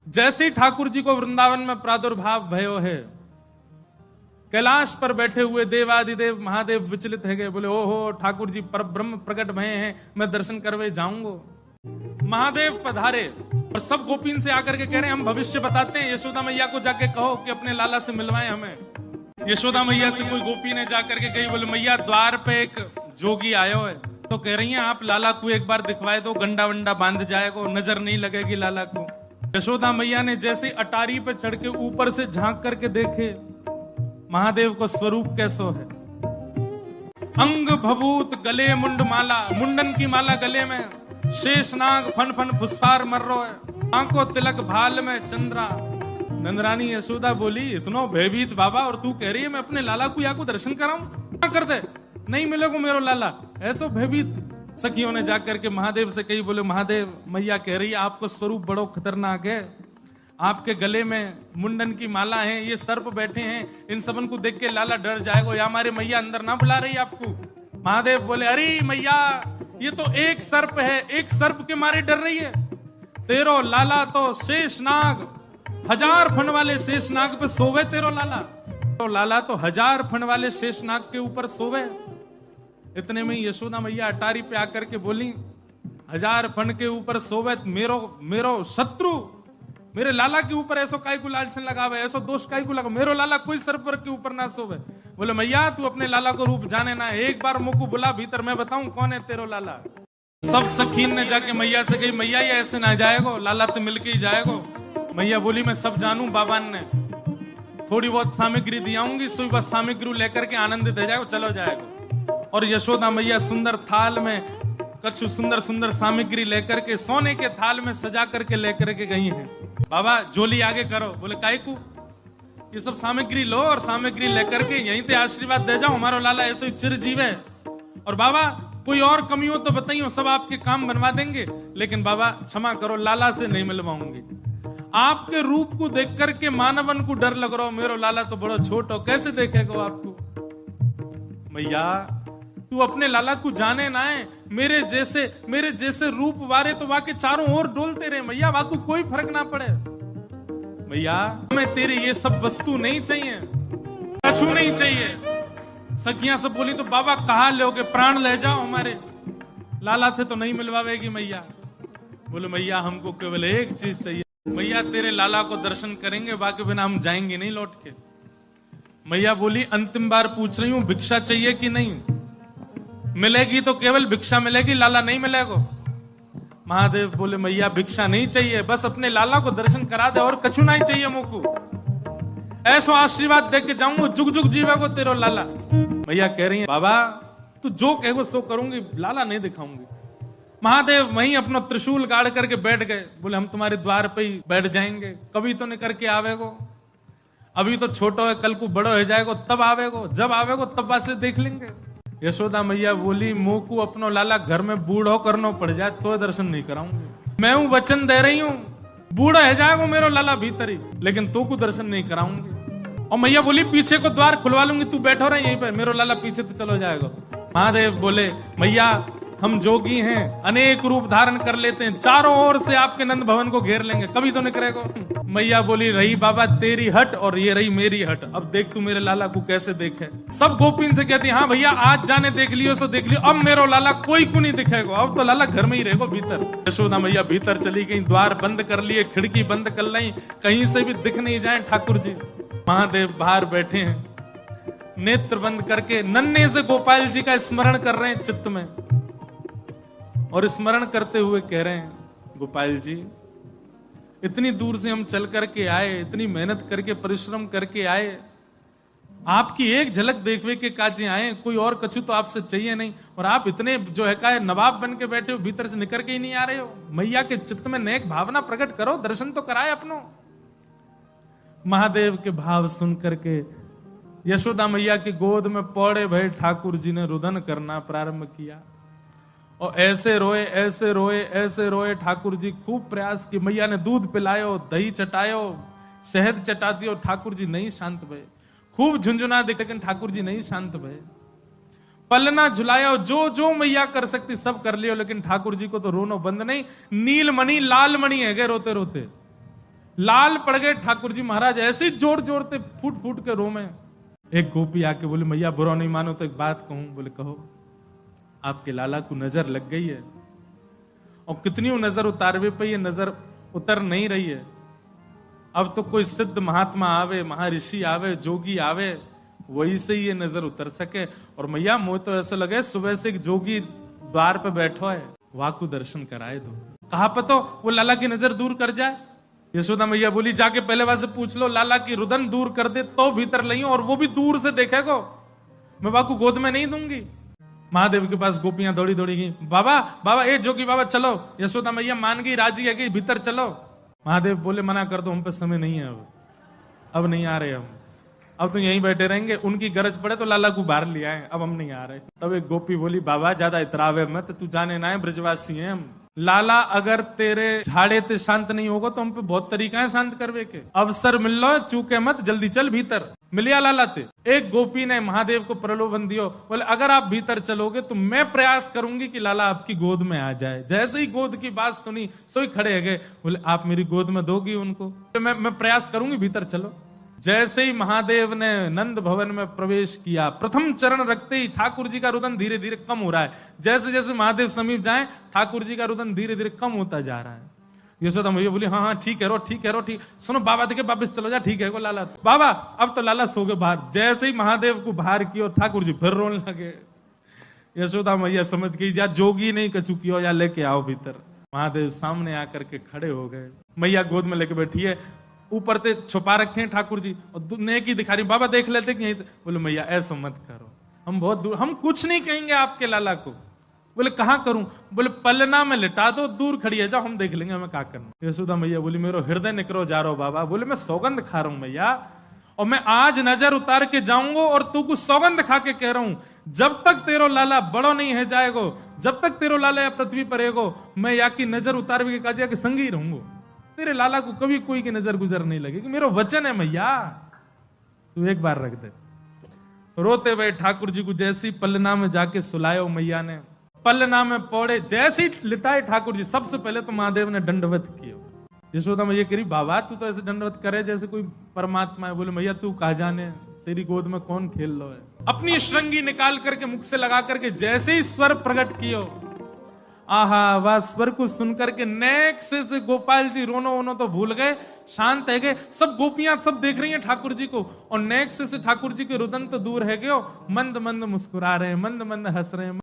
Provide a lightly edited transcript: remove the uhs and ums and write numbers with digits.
जैसे ही ठाकुर जी को वृंदावन में प्रादुर्भाव भयो है, कैलाश पर बैठे हुए देवादिदेव महादेव विचलित है गए, बोले ओहो ठाकुर जी पर ब्रह्म प्रकट भये हैं, मैं दर्शन करवे जाऊंगा। महादेव पधारे और सब गोपीन से आकर के कह रहे हैं हम भविष्य बताते हैं, यशोदा मैया को जाके कहो कि अपने लाला से मिलवाएं हमें। यशोदा मैया से कोई गोपी ने जाकर के कही, बोले मैया द्वार पे एक जोगी आयो है, तो कह रही हैं आप लाला को एक बार दिखवाए दो, गंडा वंडा बांध जाएगा, नजर नहीं लगेगी लाला को। यशोदा मैया ने जैसे अटारी पे चढ़ के ऊपर से झांक करके देखे महादेव को स्वरूप कैसो है। अंग भभूत गले मुंड माला, मुंडन की माला गले में, शेषनाग फन फन फुसफार मर्रो है, आंखों तिलक भाल में चंद्रा। नंदरानी यशोदा बोली इतनो भयभीत बाबा, और तू कह रही है मैं अपने लाला को या को दर्शन कराऊं, क्या कर दे, नहीं मिलेगा मेरो लाला, ऐसो भयभीत। सखियों ने जाकर के महादेव से कही, बोले महादेव मैया कह रही है आपको स्वरूप बड़ो खतरनाक है, आपके गले में मुंडन की माला है, ये सर्प बैठे हैं, इन सबन को देख के लाला डर जाएगा, या हमारे मैया अंदर ना बुला रही आपको। महादेव बोले अरे मैया ये तो एक सर्प है, एक सर्प के मारे डर रही है, तेरो लाला तो शेषनाग, 1000 फन वाले शेषनाग पे सोवे तेरो लाला, तो लाला तो 1000 फन वाले शेषनाग के ऊपर सोवे। इतने में यशोदा मैया अटारी पे आकर के बोली 1000 फन के ऊपर सोवे मेरो शत्रु, मेरे लाला के ऊपर ऐसो काय को लालचन लगावे, ऐसो दोष काय को लगा, मेरो लाला कोई सर्प के ऊपर ना सोवे। बोले मैया तू अपने लाला को रूप जाने ना, एक बार मुझको बुला भीतर, मैं बताऊं कौन है तेरो लाला। सब सखीन ने जाके मैया से कही मैया ये ऐसे ना जाएगो, लाला तो मिलके ही जाएगो। मैया बोली मैं सब जानू, बाबा ने थोड़ी बहुत सामग्री दियाऊंगी, सुई बस सामग्री लेकर के आनंदित हो जाएगा, चलो जाएगा। और यशोदा मैया सुंदर थाल में कछु सुंदर सुंदर सामग्री लेकर के सोने के थाल में सजा करके लेकर के गई हैं। बाबा झोली आगे करो, बोले काय को, ये सब सामग्री लो और सामग्री लेकर के यहीं पे आशीर्वाद दे जाओ, हमारा लाला ऐसे चिरजीव है। और बाबा कोई और कमी हो तो बताइए, सब आपके काम बनवा देंगे, लेकिन बाबा क्षमा करो लाला से नहीं मिलवाऊंगी। आपके रूप को देख करके मानवन को डर लग रहा हो, मेरो लाला तो बड़ा छोट हो, कैसे देखेगा आपको। मैया तू अपने लाला को जाने ना है, मेरे जैसे रूप वारे तो वाके चारों ओर डोलते रहे मैया, वाको कोई फर्क ना पड़े। मैया हमें तेरे ये सब वस्तु नहीं चाहिए, कछु नहीं चाहिए। सखियां सब बोली तो बाबा कहा लोगे, प्राण ले जाओ, हमारे लाला से तो नहीं मिलवावेगी मैया। बोले मैया हमको केवल एक चीज चाहिए, मैया तेरे लाला को दर्शन करेंगे, बाकी बिना हम जाएंगे नहीं लौट के। मैया बोली अंतिम बार पूछ रही हूं भिक्षा चाहिए कि नहीं, मिलेगी तो केवल भिक्षा मिलेगी, लाला नहीं मिलेगा। महादेव बोले मैया भिक्षा नहीं चाहिए, बस अपने लाला को दर्शन करा दे और कछु नहीं चाहिए मुझको, ऐसो आशीर्वाद दे के जाऊंगा, जुग जुग जीवेगो तेरो लाला। मैया कह रही है बाबा तू जो कहेगो सो करूंगी, लाला नहीं दिखाऊंगी। महादेव वहीं अपना त्रिशूल गाड़ करके बैठ गए, बोले हम तुम्हारे द्वार पे ही बैठ जाएंगे, कभी तो निकर के आवेगो, अभी तो छोटो है, कल को बड़ो हो जाएगो तब आवेगो, जब आवेगो तब वासे देख लेंगे। यशोदा मैया बोली मुंह को अपनो लाला घर में बूढ़ो करना पड़ जाए तो दर्शन नहीं कराऊंगी, मैं हूं वचन दे रही हूं, बूढ़ा है जाएगा मेरो लाला भीतर ही, लेकिन तो को दर्शन नहीं कराऊंगी। और मैया बोली पीछे को द्वार खुलवा लूंगी, तू बैठो रहे यहीं पर, मेरो लाला पीछे तो चलो जाएगा। महादेव बोले मैया हम जोगी हैं, अनेक रूप धारण कर लेते हैं, चारों ओर से आपके नंद भवन को घेर लेंगे, कभी तो नहीं करेगा। मैया बोली रही बाबा तेरी हट और ये रही मेरी हट, अब देख तू मेरे लाला को कैसे देखे। सब गोपीन से कहती हाँ भैया आज जाने देख लियो सो देख लियो, अब मेरो लाला कोई को नहीं दिखेगा, अब तो लाला घर में ही रहेगा भीतर। यशोदा मैया भीतर चली गई, द्वार बंद कर लिए, खिड़की बंद कर ली, कहीं से भी दिख नहीं जाए ठाकुर जी। महादेव बाहर बैठे हैं, नेत्र बंद करके नन्हे से गोपाल जी का स्मरण कर रहे हैं चित्त में, और स्मरण करते हुए कह रहे हैं गोपाल जी इतनी दूर से हम चल करके आए, इतनी मेहनत करके परिश्रम करके आए, आपकी एक झलक देखने के काजे आए, कोई और कछु तो आपसे चाहिए नहीं, और आप इतने जो है का नवाब बन के बैठे हो, भीतर से निकल के ही नहीं आ रहे हो। मैया के चित्त में नेक भावना प्रकट करो, दर्शन तो कराए अपनो। महादेव के भाव सुन करके यशोदा मैया की गोद में पौड़े भय ठाकुर जी ने रुदन करना प्रारंभ किया, और ऐसे रोए ऐसे रोए ऐसे रोए। ठाकुर जी खूब प्रयास की, मैया ने दूध पिलायो, दही चटायो, शहद चटा दियो, ठाकुर जी नहीं शांत भये। खूब झुंझुना दे, लेकिन ठाकुर जी नहीं शांत भये। पलना झुलायो, जो जो मैया कर सकती सब कर लियो, लेकिन ठाकुर जी को तो रोनो बंद नहीं। नीलमणि लाल मणि है गए रोते रोते, लाल पड़ गए ठाकुर जी महाराज, ऐसे ही जोर जोर से फूट फूट के रो में। एक गोपी आके बोले मैया बुरा नहीं मानो तो एक बात कहूं। बोले कहो। आपके लाला को नजर लग गई है, और कितनी नजर उतारवे पे ये नजर उतर नहीं रही है। अब तो कोई सिद्ध महात्मा आवे, महर्षि आवे, जोगी आवे, वही से ये नजर उतर सके। और मैया मुझे तो ऐसा लगे सुबह से एक जोगी द्वार पे बैठो है, वहां को दर्शन कराए दो। कहा पतो वो लाला की नजर दूर कर जाए। यशोदा मैया बोली जाके पहले वहां से पूछ लो, लाला की रुदन दूर कर दे तो भीतर नहीं, और वो भी दूर से देखेगो, मैं बाबा को गोद में नहीं दूंगी। महादेव के पास गोपियां दौड़ी दौड़ी गई, बाबा बाबा ए जोगी बाबा चलो। यशोदा मैया मान गई, राजी है गई, भीतर चलो। महादेव बोले मना कर दो, हम पे समय नहीं है, अब नहीं आ रहे हम, अब तो यहीं बैठे रहेंगे, उनकी गरज पड़े तो लाला को बाहर ले आए, अब हम नहीं आ रहे। तब एक गोपी बोली बाबा ज्यादा इतरावे मत, तू जाने ना है ब्रजवासी हैं हम। लाला अगर तेरे झाड़े ते शांत नहीं होगा तो हम पे बहुत तरीका है शांत करवे के। अवसर मिल लो, चूके मत, जल्दी चल भीतर। मिलिया लाला ते। एक गोपी ने महादेव को प्रलोभन दियो, बोले अगर आप भीतर चलोगे तो मैं प्रयास करूंगी कि लाला आपकी गोद में आ जाए। जैसे ही गोद की बात सुनी सोई खड़े गए, बोले आप मेरी गोद में दोगी उनको? तो मैं प्रयास करूंगी, भीतर चलो। जैसे ही महादेव ने नंद भवन में प्रवेश किया, प्रथम चरण रखते ही ठाकुर जी का रुदन धीरे धीरे कम हो रहा है। जैसे जैसे महादेव समीप जाए ठाकुर जी का रुदन धीरे धीरे कम होता जा रहा है। यशोदा मैया बोली हाँ हाँ ठीक है रो, ठीक है रो, ठीक। सुनो बाबा देखे वापिस चलो जा, ठीक है को लाला। बाबा अब तो लाला सो गए बाहर। जैसे ही महादेव को बाहर किया ठाकुर जी फिर रोने लगे। यशोदा मैया समझ गई या जोगी नहीं कछु कियो, या लेके आओ भीतर। महादेव सामने आकर के खड़े हो गए, मैया गोद में लेके बैठी है, ऊपर से छुपा रखे हैं ठाकुर जी, और नेकी दिखा रही। बाबा देख लेते कि यहीं। बोले मैया ऐसा मत करो, हम बहुत दूर, हम कुछ नहीं कहेंगे आपके लाला को। बोले कहाँ करूं? बोले पलना में लिटा दो, दूर खड़ी है, जाओ हम देख लेंगे हमें क्या करना। यशोदा मैया बोली मेरा हृदय निकरो जा रहा हो बाबा। बोले मैं सौगंध खा रहा हूं मैया, और मैं आज नजर उतार के जाऊंगा, और तू को सौगंध खा के कह रहा हूं, जब तक तेरो लाला बड़ो नहीं है जाएगो, जब तक तेरो लाला या पृथ्वी पर रहेगो, मैं या की नजर उतार के काजिया के संग ही रहूंगा। तेरे लाला को कभी कोई की नजर गुजर नहीं लगेगी, मेरा वचन है मैया, तू एक बार रख दे। रोते हुए ठाकुर जी को जैसी पलना में जाके सुलायो मैया ने, पलना में पौड़े जैसे ही लिटाए ठाकुर जी, सबसे पहले तो महादेव ने दंडवत किया। यशोदा मैया कह रही बाबा तू तो ऐसे दंडवत करे जैसे कोई परमात्मा है। बोले मैया तू कहा जाने, तेरी गोद में कौन खेल लो है। अपनी श्रृंगी निकाल करके मुख से लगा करके जैसे ही स्वर प्रकट कियो, आहा वह स्वर को सुनकर के नेक से गोपाल जी रोनो वोनो तो भूल गए, शांत है गए। सब गोपियां सब देख रही हैं ठाकुर जी को, और नेक से ठाकुर जी के रुदन तो दूर है गयो, मंद मंद मुस्कुरा रहे हैं, मंद मंद हंस रहे हैं।